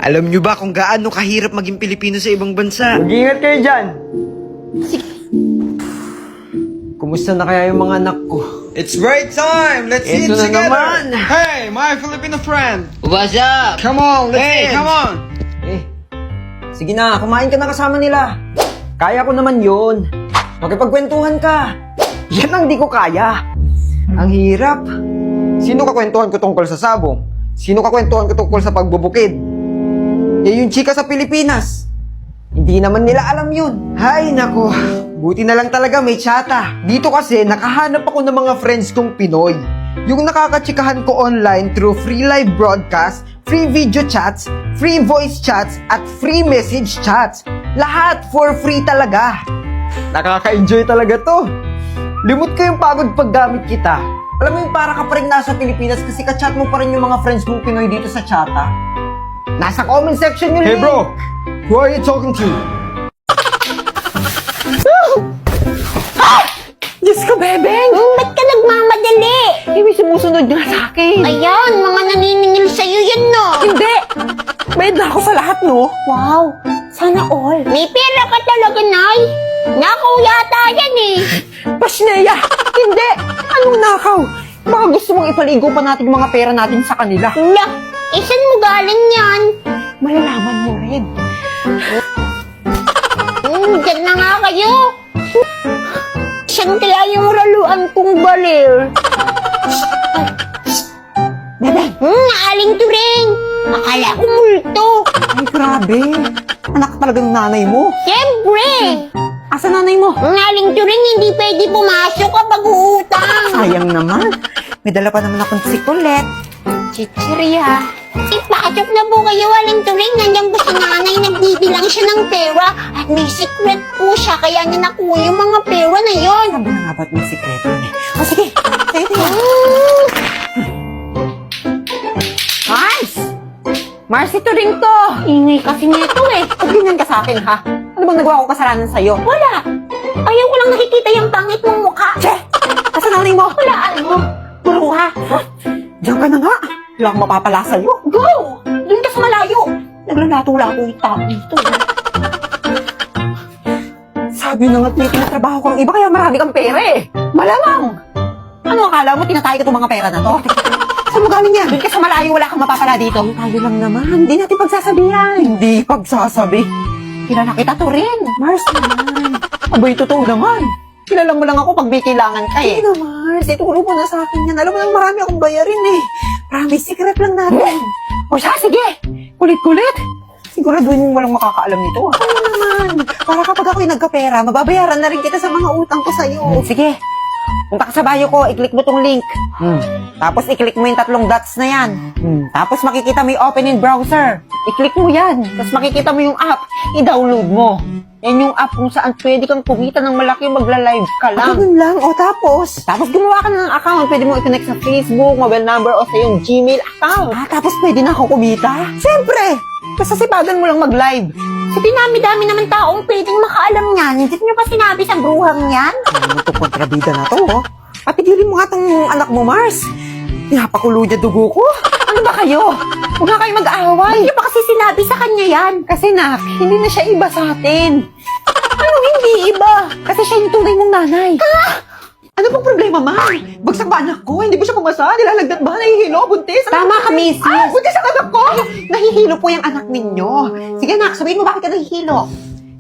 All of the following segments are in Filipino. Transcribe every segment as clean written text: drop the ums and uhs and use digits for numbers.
Alam nyo ba kung gaano kahirap maging Pilipino sa ibang bansa? Mag-ingat kayo dyan. Kumusta na kaya yung mga anak ko? It's break time! Let's eat Ito na together! naman. Hey, my Filipino friend! What's up? Come on, let's Hey, eat! Come on! Sige na, kumain ka na kasama nila. Kaya ko naman yun. Makipagkwentuhan ka. Yan ang di ko kaya. Ang hirap. Sino kakwentuhan ko tungkol sa sabong? Sino kakwentuhan ko tungkol sa pagbubukid? Yung chika sa Pilipinas. Hindi naman nila alam yun. Hay nako, buti na lang talaga may tsata. Dito kasi nakahanap ako ng mga friends kong Pinoy. Yung nakakatsikahan ko online through free live broadcast, free video chats, free voice chats, at free message chats. Lahat for free talaga. Nakaka-enjoy talaga to. Limot ko yung pagod paggamit kita. Alam mo yung para ka pa rin nasa Pilipinas kasi ka-chat mo pa rin yung mga friends mong Pinoy dito sa chata. Nasa comment section yun. Hey bro, who are you talking to? Diyos ko, Bebeng! Ba't ka nagmamadali? May sumusunod nga sa akin. Ayan, mga naniningil sa'yo yan, no? Hindi! Bayad na ako sa lahat, no? Wow, sana all. May pera ka talaga, Nay. Nakaw yata yan eh. Pasneya! Hindi! Anong nakaw? Baka gusto mong ipaligo pa natin yung mga pera natin sa kanila. Hala, saan mo galing yan? Malalaman mo rin. Diyan na nga kayo. Saan kaya yung raluan kong balir? Bebeng! Aling turing. Akala ko multo. Ay, grabe. Anak talaga ng nanay mo. Siyempre. Asa nanay mo? Aling turing, hindi pwede pumasok kapag uutang. Sayang naman. May dala pa naman akong sikulet. Chichirya. Ipasok na po kayo, Aling Turing. Nandiyan po si nanay, nagbibilang siya ng pera. At may secret po siya, kaya niya nakuha yung mga pera na yon. Sabi na nga ba't may sikreto niya? O sige, sige. Mars! Mars, ito rin to. Ingay kasi nito eh. Pag ganyan ka sa akin, ha? Ano bang nagawa ko kasalanan sa'yo? Wala. Ayaw ko lang nakikita yung pangit mong mukha. Che! Asa nanay mo? Wala, ano? Bruha! Diyan ka na nga. Wala akong mapapala sa'yo. Go! Doon ka sa malayo. Naglalato-lato yung tao dito. Sabi na nga't may tinatrabaho kang iba kaya marami kang pera eh. Malamang! Ano akala mo, tinatay ka itong mga pera na to? Saan mo galing yan? Doon ka sa malayo, wala kang mapapala dito. Tayo lang naman. Hindi natin pagsasabihan. Hindi pagsasabi. Kilala kita to rin. Mars naman. Abay, totoo naman. Kilala mo lang ako pag may kailangan ka eh. Hindi na, Mars. Ituro mo na sa akin yan. Alam mo nang marami akong bayarin eh. Promise, secret lang natin. O siya, sige. Kulit-kulit. Siguraduhin mo walang makakaalam nito. Ano naman? Para kapag ako'y nagkapera, mababayaran na rin kita sa mga utang ko sa'yo. Sige. Punta ka sa bio ko, i-click mo tong link. Tapos i-click mo yung 3 dots na yan. Tapos makikita mo yung open in browser. I-click mo yan. Tapos makikita mo yung app. I-download mo. Yan yung app kung saan pwede kang kumita ng malaki, magla-live ka lang. Ganun lang. O tapos? Tapos gumawa ka na ng account. Pwede mo i-connect sa Facebook, mobile number, o sa yung Gmail account. Tapos pwede na ako kumita? Siyempre! Basta sipagan mo lang mag-live. Sa dinami-dami naman taong pwedeng makaalam niyan. Hindi niyo pa sinabi sa bruhang yan? Ano itong kontrabida na to, oh? Patigilin mo nga tong anak mo, Mars. Pinapakulo niya dugo ko. Ano ba kayo? Huwag nga kayo mag-aaway. Hindi pa kasi sinabi sa kanya yan. Kasi nak, hindi na siya iba sa atin. Ano hindi iba? Kasi siya yung tunay mong nanay. Ano pong problema, Ma? Bagsak ba anak ko? Hindi ba siya pumasa? Nilalagdat ba? Nahihilo? Buntis? Tama ka, Missy. Buntis ang anak ko! Nahihilo po yung anak ninyo. Sige, nak, sabihin mo bakit ka nahihilo.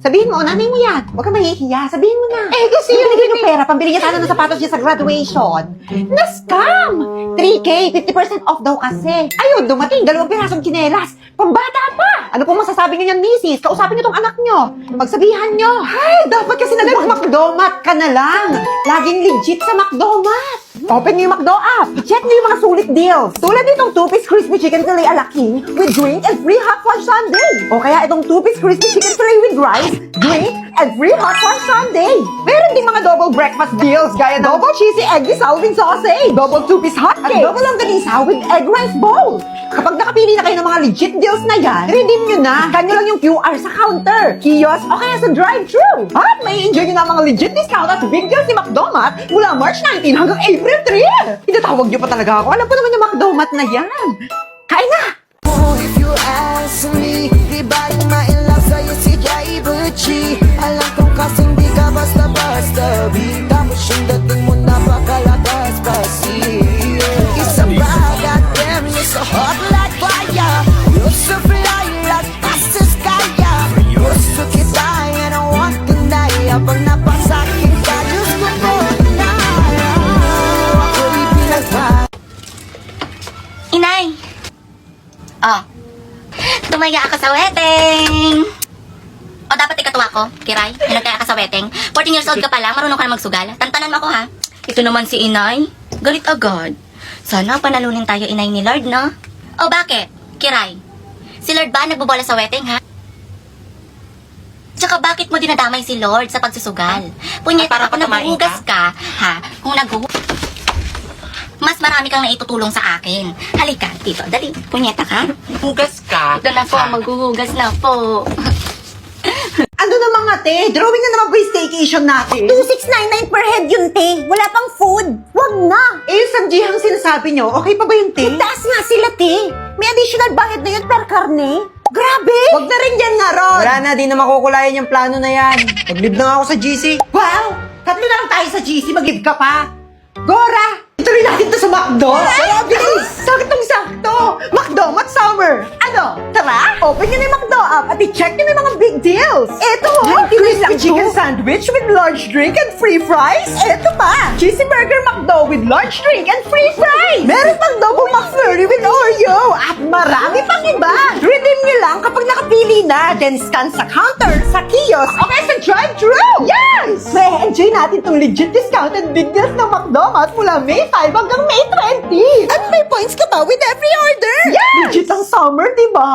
Sabihin mo, nanay mo yan. Huwag ka mahihiya. Sabihin mo na. Kasi yung binigay ng pera, pambili niya sana ng sapatos niya sa graduation. Na-scam! 3K, 50% off daw kasi. Ayun, dumating, 2 pirasong tsinelas. Pambata pa! Ano po masasabi niyo yan, Mrs.? Kausapin niyo tong anak niyo. Pagsabihan niyo. Ay, dapat kasi na mag-McDomat ka na lang. Laging legit sa McDomat. Open niyo yung McDo app. Check niyo yung mga sulit deals. Tulad nitong 2-piece crispy chicken fillet a la king with drink and free hot fudge sundae. O kaya itong 2-piece crispy chicken fillet with rice, drink, and free hot fudge sundae. Meron ding mga double breakfast deals gaya double cheesy egg salad with sausage, double 2-piece hot cake, at double longganisa with egg rice bowl. Kapag nakapili na kayo ng mga legit deals na yan, redeem nyo na. Scan nyo lang yung QR sa counter, kiosk, o kaya sa drive-thru. At may enjoy nyo na mga legit discount at big deals ni McDomat mula March 19 hanggang April 3. Tinatawag nyo pa talaga ako. Alam ko naman yung McDomat na yan. Kain na! If you ask me Tumaya ako sa wedding! O dapat ikatuwa ko, Kiray? Nagkaya ka sa wedding? 14 years old ka pa lang, marunong ka na magsugal. Tantanan mo ako ha. Ito naman si Inay. Galit agad. Sana panalunin tayo Inay ni Lord, no? O bakit? Kiray? Si Lord ba nagbobola sa wedding, ha? Tsaka bakit mo dinadamay si Lord sa pagsusugal? Punyeta, Para kung patumain naghuhugas ka, ha? Kung mas marami kang naitutulong sa akin. Halika, dito, dali. Punyeta ka. Hugas ka. Ito na po, maghuhugas na po. Ano na mga te? Drawing na naman ba yung staycation natin? 2699 per head yun, te. Wala pang food. Wag na. Eh, yung sanjihang sinasabi nyo, okay pa ba yung te? Taas nga sila, te. May additional bayad na yun per karne. Grabe. Huwag na rin yan nga, Rod! Wala na, di na makukulayan yung plano na yan. Mag-live na nga ako sa GC. Wow! Tatlo na lang tayo sa GC, mag-live ka pa! Gora! Ituloy natin to sa McDo! Tara, bilis! Saktong-sakto! McDo, Summer! Ano? Tara! Open nyo na yung McDo app at i-check nyo na yung mga big deals! Eto! Crispy chicken sandwich with large drink and free fries! Eto pa! Cheesy burger McDo with large drink and free fries! Meron pang double McFlurry with Oreo! At marami pang iba! Redeem nyo lang kapag nakapili na, then scan sa counter, sa kiosk, o kaya sa drive-thru! Yes! May enjoy natin tong legit discounted big deals ng McDonald's mula May 5 hanggang May 20! At may points ka pa with every order! Yes! Legit ang summer, diba?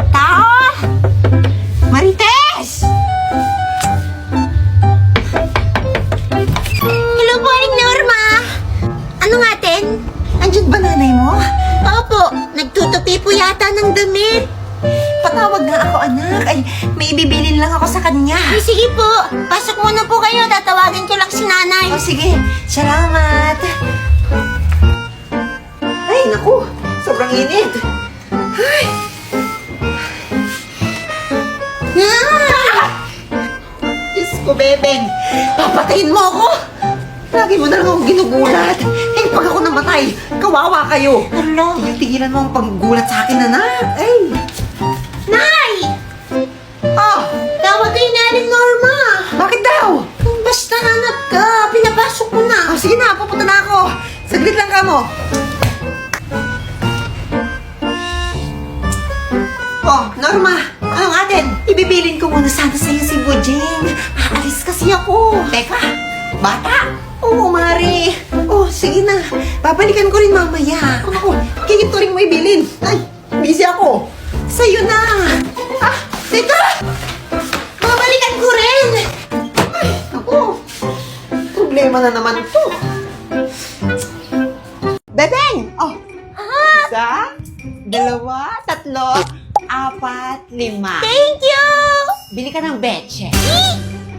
Tao! Marites! Hello po, Aling Norma. Ano nga, Ten? Andiyan ba nanay mo? Opo, nagtutupi po yata ng damit. Patawag nga ako, anak. Ay, may ibibilin lang ako sa kanya. Ay, sige po. Pasok muna po kayo. Tatawagin ko lang si nanay. O sige, salamat. Ay, naku, sobrang init. Ay. Diyos ko, bebeng. Papatayin mo ako. Lagi mo na lang akong ginugulat. Eh, pag ako namatay, kawawa kayo. Hello. Tigil-tigilan mo ang paggugulat sa akin, anak. Ay. Nay! Oh, Tawag kayo ni Aling Norma. bakit daw? Basta hanap ka. Pinapasok ko na. Oh, sige na, pupunta na ako. Saglit lang ka mo. Oh, Norma, anong atin? Ibibilin ko muna sana sa'yo si Bujing. Aalis kasi ako. Teka, bata? Oo, Mari. Oh, sige na. Babalikan ko rin mamaya. Kung ako, kikituring mo ibilin. Ay, busy ako. Sa'yo na. Ah, teka! Babalikan ko rin. Ay, ako. Problema na naman to. Bebeng! Oh, isa, dalawa, tatlo, apat, lima. Thank you! Bili ka ng betche.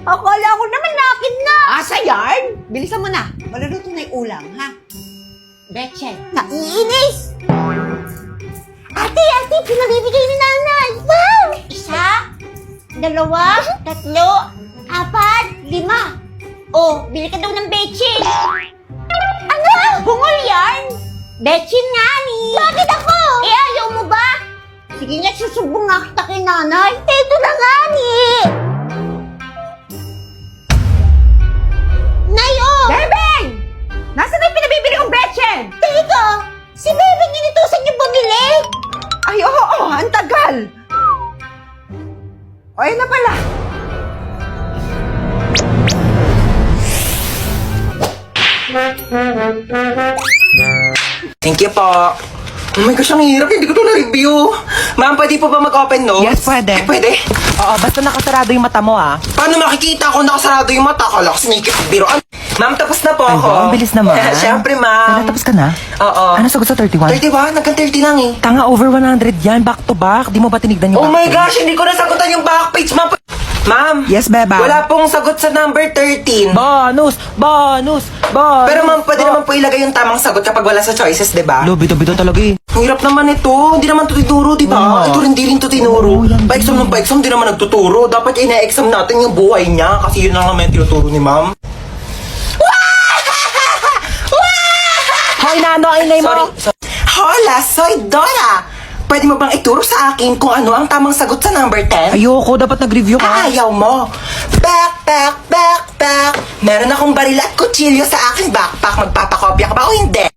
Akala ko naman nakin na. Ah, sa yard? Bilisan mo na. Maluluto na yung ulam, ha? Betche. Naiinis! Ate, pinabibigay ni nanay. Wow! Isa, dalawa, tatlo, apat, lima. Oh, bili ka daw ng betchin. Ano? Bungol yan? Betchin nga ni. Bakit ako? Eh, ayaw mo ba? Sige nga, susubong nga kita kay nanay. Ito na nga ni. Nay, oh! Bebeng! Nasaan na yung pinabibili kong betche? Teka, si Bebeng inutusan niyo bumili? Ay, oo, ang tagal. O, ayun na pala. Thank you po. Oh my gosh, ang hirap. Hindi ko ito na-review. Ma'am, pwede po ba mag-open notes? Yes, pwede. Eh, pwede? Oo, basta nakasarado yung mata mo, ah. Paano makikita kung nakasarado yung mata? Kala ko sneaky biroan. Ma'am, tapos na po Ay, ako. wow, ang bilis naman. Siyempre, ma'am. Tapos ka na? Oo. Ano sagot sa 31? 31? Hanggang 30 lang eh. Tanga, over 100 yan. Back to back. Di mo ba tinignan yung Oh my back gosh, hindi ko nasagutan yung back page, ma'am. Ma'am. Yes, beba. Wala pong sagot sa number 13. Bonus! Bonus! Bonus! Pero ma'am, pwede naman po ilagay yung tamang sagot kapag wala sa choices, di ba? Bito-bito talaga eh. Ang hirap naman ito. Hindi naman ito tinuro, di ba? Oo. Ito rin, di rin ito tinuro. Oo, yan Pa-exam ng pa-exam, di naman nagtuturo. Dapat ina-exam natin yung buhay niya kasi yun lang naman yung tinuturo ni ma'am. Hoy, nano, ay name mo. Sorry. Hola, soy Dora. Pwede mo bang ituro sa akin kung ano ang tamang sagot sa number 10? Ayoko, dapat nag-review ka. Ayaw mo. Backpack. Meron akong baril at kutsilyo sa aking backpack. Magpapakopya ka ba o hindi?